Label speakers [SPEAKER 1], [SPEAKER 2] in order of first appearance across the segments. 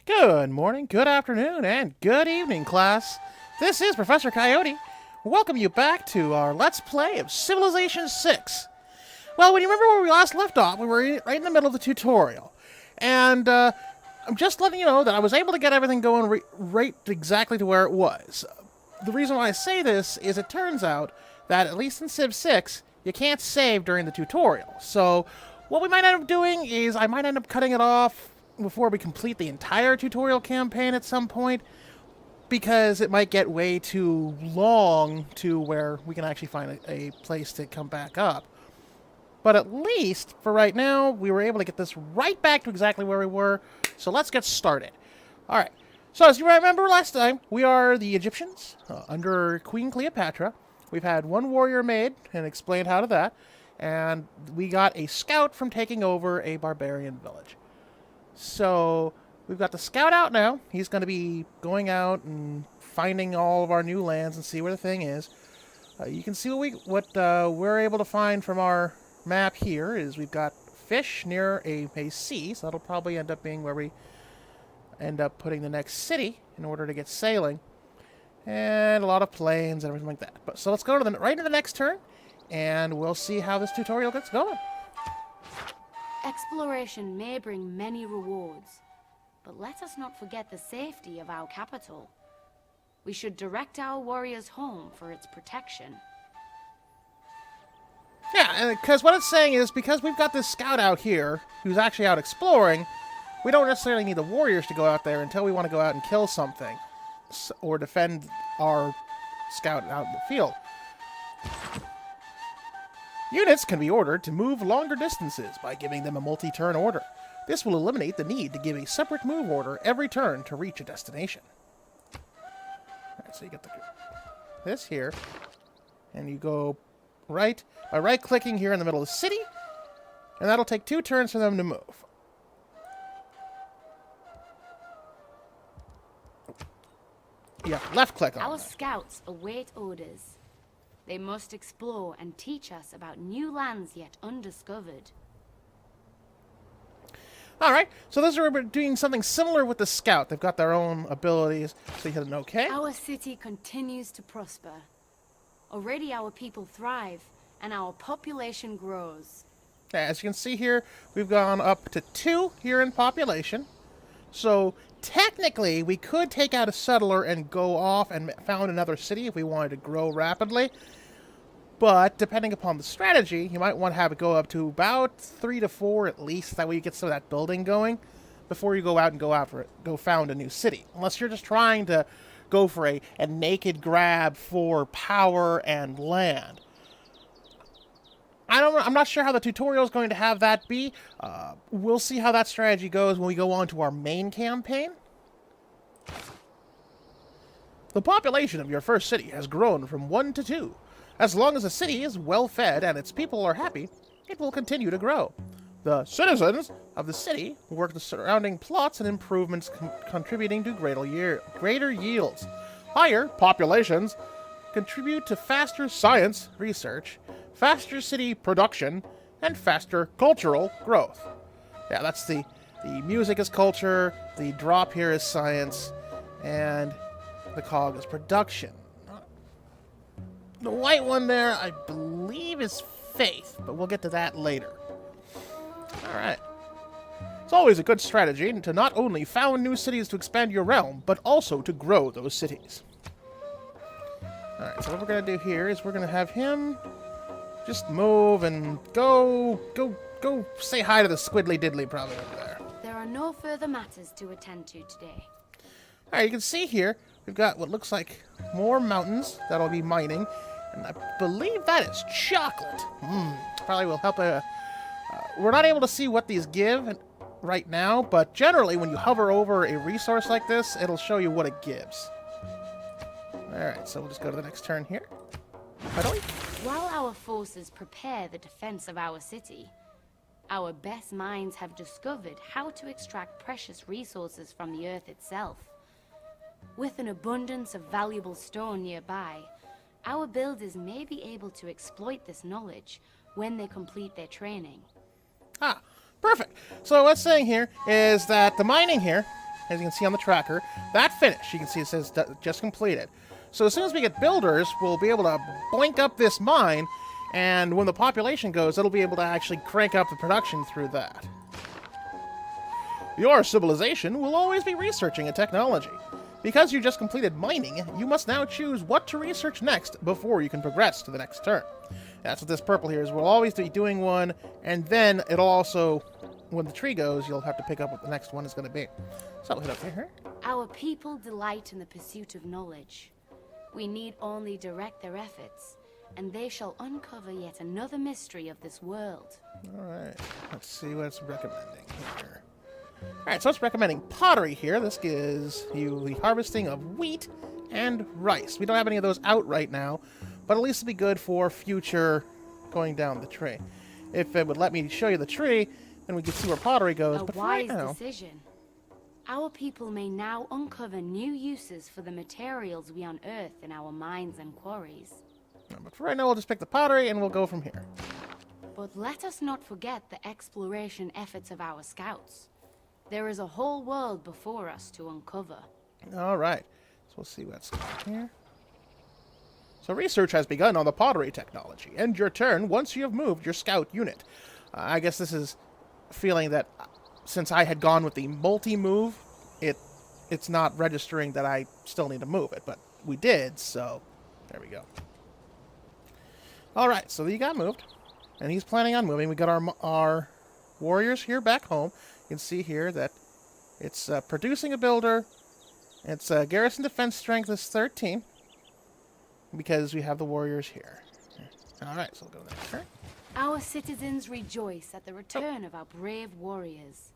[SPEAKER 1] Good morning, good afternoon, and good evening, class. This is Professor Coyote. Welcome you back to our Let's Play of Civilization VI. Well, when you remember where we last left off, we were right in the middle of the tutorial. And I'm just letting you know that I was able to get everything going right exactly to where it was. The reason why I say this is it turns out that, at least in Civ 6, you can't save during the tutorial. So what we might end up doing is I might end up cutting it off before we complete the entire tutorial campaign at some point, because it might get way too long to where we can actually find a place to come back up. But at least, for right now, we were able to get this right back to exactly where we were, so let's get started. Alright, so as you remember last time, we are the Egyptians, under Queen Cleopatra. We've had one warrior made, and explained how to that, and we got a scout from taking over a barbarian village. So we've got the scout out now. He's going to be going out and finding all of our new lands and see where the thing is. You can see what we're able to find from our map here is we've got fish near a sea, so that'll probably end up being where we end up putting the next city in order to get sailing. And a lot of plains and everything like that. But so let's go to right into the next turn, and we'll see how this tutorial gets going.
[SPEAKER 2] Exploration may bring many rewards, but let us not forget the safety of our capital. We should direct our warriors home for its protection.
[SPEAKER 1] Yeah, and because what it's saying is, because we've got this scout out here, who's actually out exploring, we don't necessarily need the warriors to go out there until we want to go out and kill something, or defend our scout out in the field. Units can be ordered to move longer distances by giving them a multi-turn order. This will eliminate the need to give a separate move order every turn to reach a destination. Alright, so you get this here, and you go by right-clicking here in the middle of the city, and that'll take 2 turns for them to move. Yeah, left-click on
[SPEAKER 2] Our
[SPEAKER 1] that.
[SPEAKER 2] scouts await orders. They must explore and teach us about new lands yet undiscovered.
[SPEAKER 1] Alright, so those are doing something similar with the scout. They've got their own abilities, so you hit an OK.
[SPEAKER 2] Our city continues to prosper. Already our people thrive, and our population grows.
[SPEAKER 1] As you can see here, we've gone up to 2 here in population. So technically, we could take out a settler and go off and found another city if we wanted to grow rapidly. But depending upon the strategy, you might want to have it go up to about 3 to 4 at least. That way you get some of that building going before you go out and go found a new city. Unless you're just trying to go for a naked grab for power and land. I'm not sure how the tutorial is going to have that be. We'll see how that strategy goes when we go on to our main campaign. The population of your first city has grown from 1 to 2. As long as the city is well fed and its people are happy, it will continue to grow. The citizens of the city work the surrounding plots and improvements, contributing to greater yields. Higher populations contribute to faster science research, faster city production, and faster cultural growth. Yeah, that's the music is culture, the drop here is science, and the cog is production. The white one there, I believe, is faith, but we'll get to that later. Alright. It's always a good strategy to not only found new cities to expand your realm, but also to grow those cities. Alright, so what we're going to do here is we're going to have him just move and go say hi to the squiddly diddly probably over there.
[SPEAKER 2] There are no further matters to attend to today.
[SPEAKER 1] Alright, you can see here, we've got what looks like more mountains that'll be mining, and I believe that is chocolate. Probably will help. We're not able to see what these give right now, but generally when you hover over a resource like this, it'll show you what it gives. Alright, so we'll just go to the next turn here.
[SPEAKER 2] While our forces prepare the defense of our city, our best minds have discovered how to extract precious resources from the earth itself. With an abundance of valuable stone nearby, our builders may be able to exploit this knowledge when they complete their training.
[SPEAKER 1] Ah, perfect. So what's saying here is that the mining here as you can see on the tracker. That finished. You can see it says just completed. So as soon as we get builders, we'll be able to blink up this mine, and when the population goes, it'll be able to actually crank up the production through that. Your civilization will always be researching a technology. Because you just completed mining, you must now choose what to research next before you can progress to the next turn. That's what this purple here is. We'll always be doing one, and then it'll also, when the tree goes, you'll have to pick up what the next one is going to be. So hit up here.
[SPEAKER 2] Our people delight in the pursuit of knowledge. We need only direct their efforts, and they shall uncover yet another mystery of this world.
[SPEAKER 1] Alright, let's see what it's recommending here. Alright, so it's recommending pottery here. This gives you the harvesting of wheat and rice. We don't have any of those out right now, but at least it'll be good for future going down the tree. If it would let me show you the tree, then we could see where pottery goes.
[SPEAKER 2] A
[SPEAKER 1] but
[SPEAKER 2] wise
[SPEAKER 1] right now,
[SPEAKER 2] decision. Our people may now uncover new uses for the materials we unearth in our mines and quarries.
[SPEAKER 1] but for right now, we'll just pick the pottery and we'll go from here.
[SPEAKER 2] But let us not forget the exploration efforts of our scouts. There is a whole world before us to uncover.
[SPEAKER 1] Alright, so we'll see what's here. So research has begun on the pottery technology. End your turn once you have moved your scout unit. I guess this is feeling that since I had gone with the multi-move, it's not registering that I still need to move it, but we did, so there we go. Alright, so you got moved, and he's planning on moving. We got our warriors here back home. You can see here that it's producing a builder. Its garrison defense strength is 13, because we have the warriors here. Alright, so we'll go next turn.
[SPEAKER 2] Our citizens rejoice at the return of our brave warriors.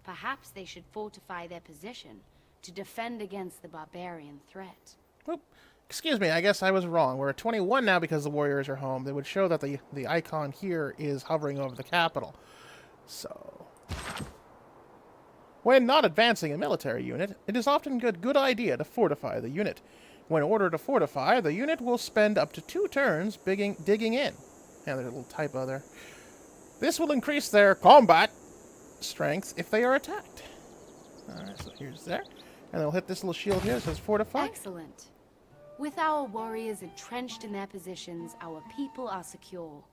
[SPEAKER 2] Perhaps they should fortify their position to defend against the barbarian threat.
[SPEAKER 1] Oop. Excuse me, I guess I was wrong. We're at 21 now because the warriors are home. They would show that the icon here is hovering over the capital. So, when not advancing a military unit, it is often a good idea to fortify the unit. When ordered to fortify, the unit will spend up to 2 turns digging in. Yeah, there's a little typo there. This will increase their combat strength if they are attacked. Alright, so here's there. And they'll hit this little shield here that says fortify.
[SPEAKER 2] Excellent. With our warriors entrenched in their positions, our people are secure.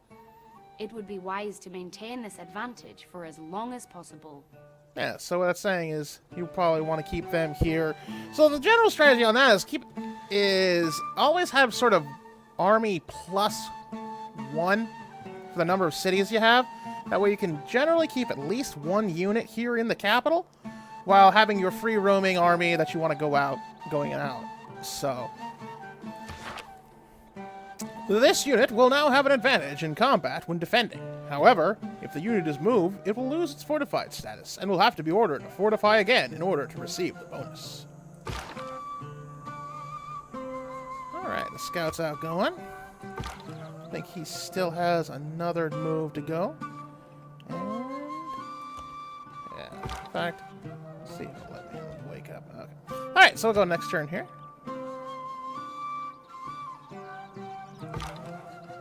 [SPEAKER 2] It would be wise to maintain this advantage for as long as possible.
[SPEAKER 1] Yeah, so what it's saying is you probably want to keep them here. So the general strategy on that is always have sort of army +1 for the number of cities you have. That way you can generally keep at least 1 unit here in the capital while having your free roaming army that you want to go out, going out. So this unit will now have an advantage in combat when defending. However, if the unit is moved, it will lose its fortified status and will have to be ordered to fortify again in order to receive the bonus. Alright, the scout's out going. I think he still has another move to go. And yeah, in fact, let's see if it'll let me wake up. Okay. Alright, so we'll go next turn here.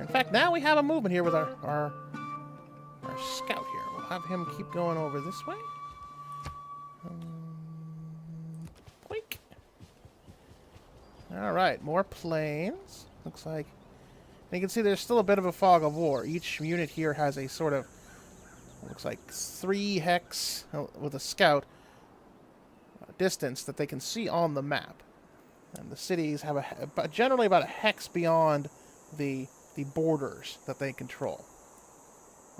[SPEAKER 1] In fact, now we have a movement here with our scout here. We'll have him keep going over this way. Boink. Alright, more planes. Looks like... And you can see there's still a bit of a fog of war. Each unit here has a sort of... Looks like 3 hex with a scout distance that they can see on the map. And the cities have generally about a hex beyond the borders that they control.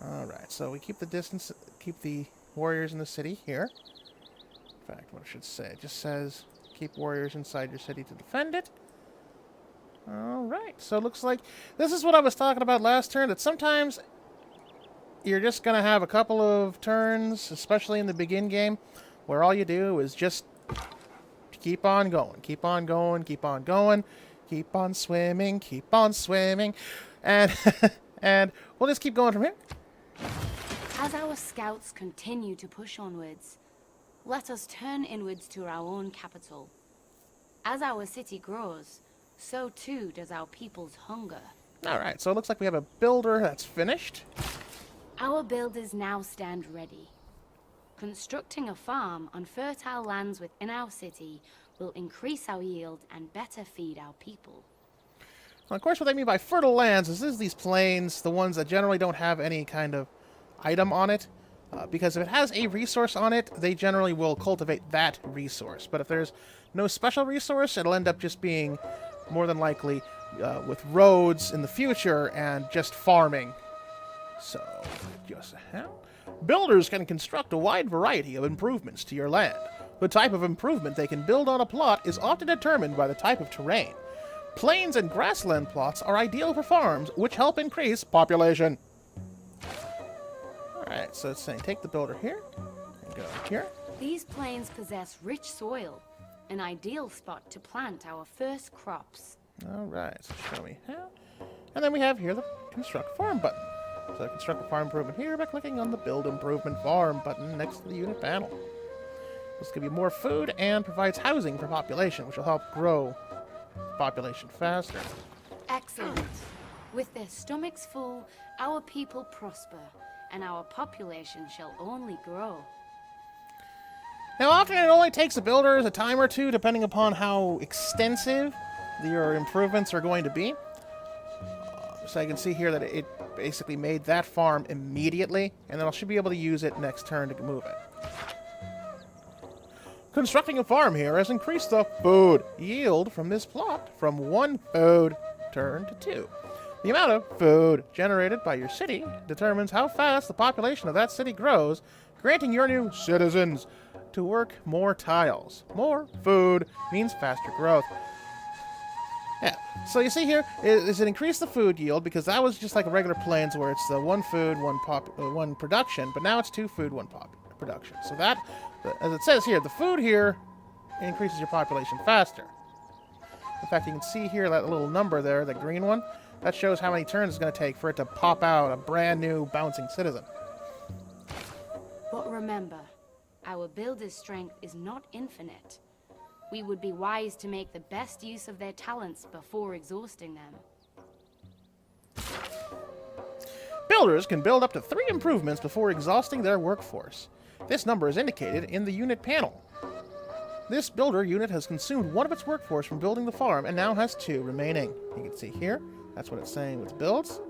[SPEAKER 1] Alright, so we keep the distance, keep the warriors in the city here. In fact, what I should say, it just says keep warriors inside your city to defend it. Alright, so it looks like this is what I was talking about last turn, that sometimes you're just going to have a couple of turns, especially in the begin game, where all you do is just keep on going, keep on going, keep on going. Keep on swimming, and and we'll just keep going from here.
[SPEAKER 2] As our scouts continue to push onwards, let us turn inwards to our own capital. As our city grows, so too does our people's hunger.
[SPEAKER 1] Alright, so it looks like we have a builder that's finished.
[SPEAKER 2] Our builders now stand ready. Constructing a farm on fertile lands within our city will increase our yield and better feed our people.
[SPEAKER 1] Well, of course, what they mean by fertile lands is these plains, the ones that generally don't have any kind of item on it. Because if it has a resource on it, they generally will cultivate that resource. But if there's no special resource, it'll end up just being, more than likely, with roads in the future and just farming. So, just builders can construct a wide variety of improvements to your land. The type of improvement they can build on a plot is often determined by the type of terrain. Plains and grassland plots are ideal for farms, which help increase population. Alright, so it's saying take the builder here, and go here.
[SPEAKER 2] These plains possess rich soil, an ideal spot to plant our first crops.
[SPEAKER 1] Alright, so show me how. And then we have here the construct farm button. So construct a farm improvement here by clicking on the build improvement farm button next to the unit panel. This gives you more food and provides housing for population, which will help grow population faster.
[SPEAKER 2] Excellent. With their stomachs full, our people prosper, and our population shall only grow.
[SPEAKER 1] Now, often it only takes the builders a time or two, depending upon how extensive your improvements are going to be. So I can see here that it basically made that farm immediately, and then I should be able to use it next turn to move it. Constructing a farm here has increased the food yield from this plot from 1 food turn to 2. The amount of food generated by your city determines how fast the population of that city grows, granting your new citizens to work more tiles. More food means faster growth. Yeah, so you see here, is it increased the food yield, because that was just like a regular plains where it's the 1 food, 1 production, but now it's 2 food, 1 production. So that, as it says here, the food here increases your population faster. In fact, you can see here that little number there, the green one. That shows how many turns it's going to take for it to pop out a brand new bouncing citizen.
[SPEAKER 2] But remember, our builder's strength is not infinite. We would be wise to make the best use of their talents before exhausting them.
[SPEAKER 1] Builders can build up to 3 improvements before exhausting their workforce. This number is indicated in the unit panel. This builder unit has consumed 1 of its workforce from building the farm and now has 2 remaining. You can see here. That's what it's saying with builds.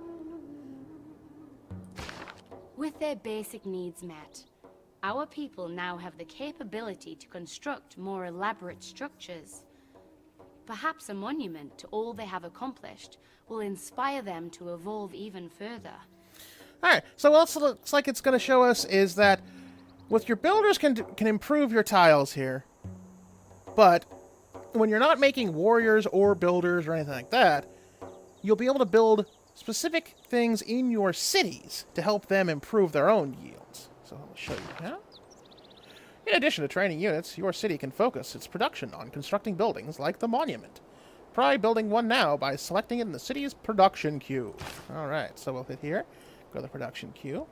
[SPEAKER 2] With their basic needs met, our people now have the capability to construct more elaborate structures. Perhaps a monument to all they have accomplished will inspire them to evolve even further.
[SPEAKER 1] Alright, so what else it looks like it's going to show us is that with your builders can improve your tiles here, but when you're not making warriors or builders or anything like that, you'll be able to build specific things in your cities to help them improve their own yields. So I'll show you how. In addition to training units, your city can focus its production on constructing buildings like the monument. Try building one now by selecting it in the city's production queue. Alright, so we'll hit here, go to the production queue.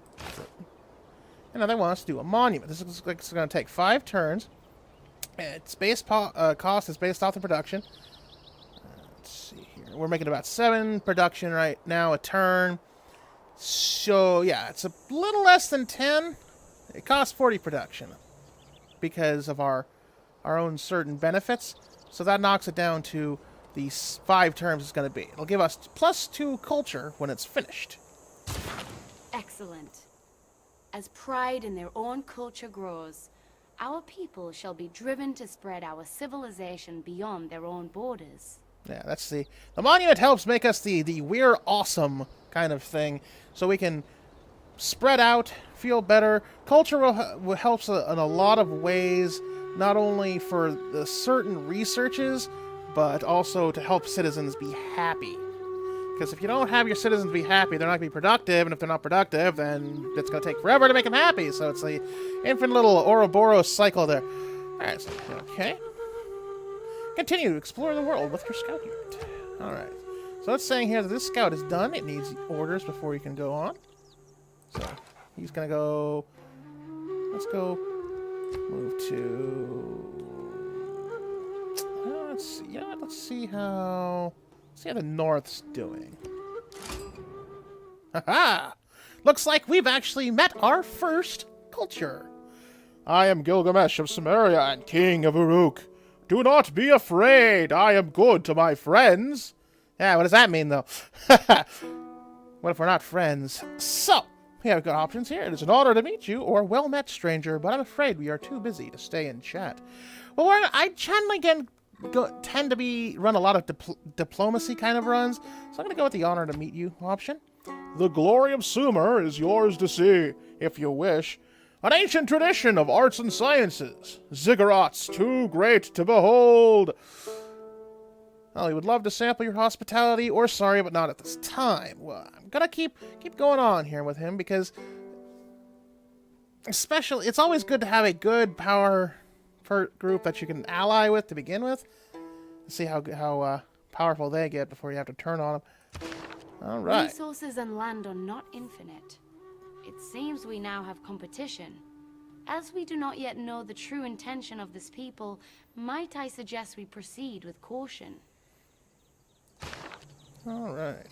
[SPEAKER 1] And now they want us to do a monument. This looks like it's going to take 5 turns. Its base cost is based off the production. Let's see here. We're making about 7 production right now a turn. So, yeah, it's a little less than 10. It costs 40 production because of our own certain benefits. So that knocks it down to the 5 turns it's going to be. It'll give us +2 culture when it's finished.
[SPEAKER 2] Excellent. As pride in their own culture grows, our people shall be driven to spread our civilization beyond their own borders.
[SPEAKER 1] Yeah, that's the monument helps make us the we're awesome kind of thing, so we can spread out, feel better. Culture will helps in a lot of ways, not only for the certain researches, but also to help citizens be happy. Because if you don't have your citizens be happy, they're not going to be productive, and if they're not productive, then it's going to take forever to make them happy. So it's the infinite little Ouroboros cycle there. Alright, so, okay. Continue to explore the world with your scout unit. Alright. So it's saying here that this scout is done. It needs orders before he can go on. So he's going to go... Let's go move to... let's see. Yeah, let's see how... See how the North's doing. Haha! Looks like we've actually met our first culture. I am Gilgamesh of Samaria and king of Uruk. Do not be afraid. I am good to my friends. Yeah, what does that mean, though? What if we're not friends? So, we have good options here. It is an honor to meet you, or well met, stranger, but I'm afraid we are too busy to stay and chat. Well, I generally tend to run a lot of diplomacy kind of runs, so I'm going to go with the honor to meet you option. The glory of Sumer is yours to see, if you wish. An ancient tradition of arts and sciences. Ziggurats too great to behold. Well, we would love to sample your hospitality, or sorry, but not at this time. Well, I'm gonna keep going on here with him, because especially, it's always good to have a good power group that you can ally with to begin with. See how powerful they get before you have to turn on them. All right.
[SPEAKER 2] Resources and land are not infinite. It seems we now have competition. As we do not yet know the true intention of this people, might I suggest we proceed with caution?
[SPEAKER 1] All right.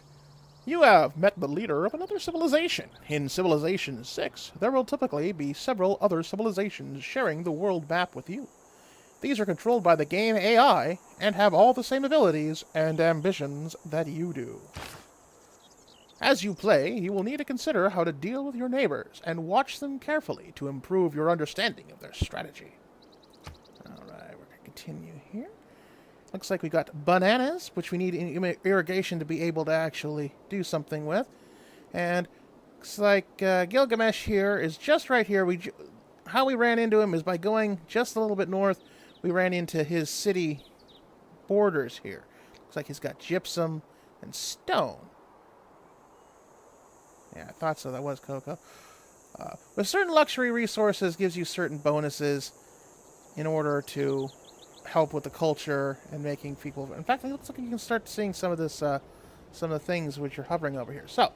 [SPEAKER 1] You have met the leader of another civilization. In Civilization VI, there will typically be several other civilizations sharing the world map with you. These are controlled by the game AI and have all the same abilities and ambitions that you do. As you play, you will need to consider how to deal with your neighbors and watch them carefully to improve your understanding of their strategy. Alright, we're going to continue here. Looks like we got bananas, which we need irrigation to be able to actually do something with. And looks like Gilgamesh here is just right here. How we ran into him is by going just a little bit north. We ran into his city borders here. Looks like he's got gypsum and stone. Yeah, I thought so. That was cocoa. With certain luxury resources, gives you certain bonuses in order to help with the culture and making people. In fact, it looks like you can start seeing some of this, some of the things which are hovering over here. So,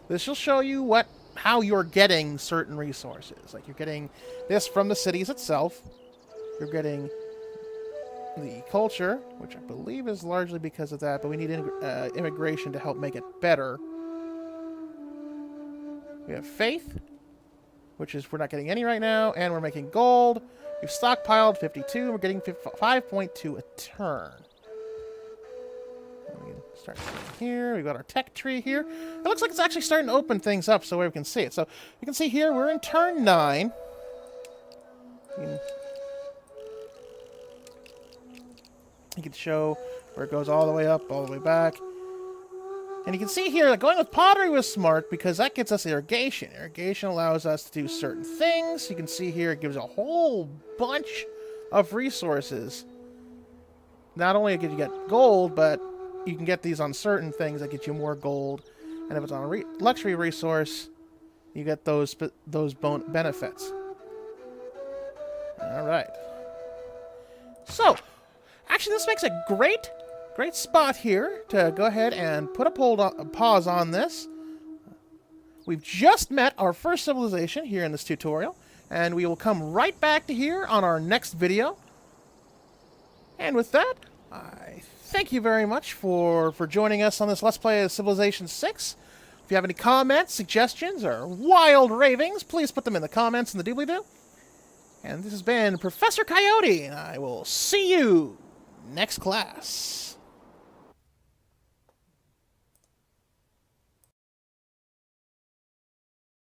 [SPEAKER 1] this will show you how you're getting certain resources. Like you're getting this from the cities itself. You're getting the culture, which I believe is largely because of that, but we need immigration to help make it better. We have faith, which is we're not getting any right now, and we're making gold. We've stockpiled 52. We're getting 5.2 a turn. We can start here. We've got our tech tree here. It looks like it's actually starting to open things up so we can see it. So you can see here we're in turn 9. You can show where it goes all the way up, all the way back. And you can see here that going with pottery was smart because that gets us irrigation. Irrigation allows us to do certain things. You can see here it gives a whole bunch of resources. Not only do you get gold, but you can get these on certain things that get you more gold. And if it's on a luxury resource, you get those benefits. All right. So, actually, this makes a great spot here to go ahead and put a pause on this. We've just met our first civilization here in this tutorial, and we will come right back to here on our next video. And with that, I thank you very much for joining us on this Let's Play of Civilization VI. If you have any comments, suggestions, or wild ravings, please put them in the comments in the doobly-doo. And this has been Professor Coyote, and I will see you next class.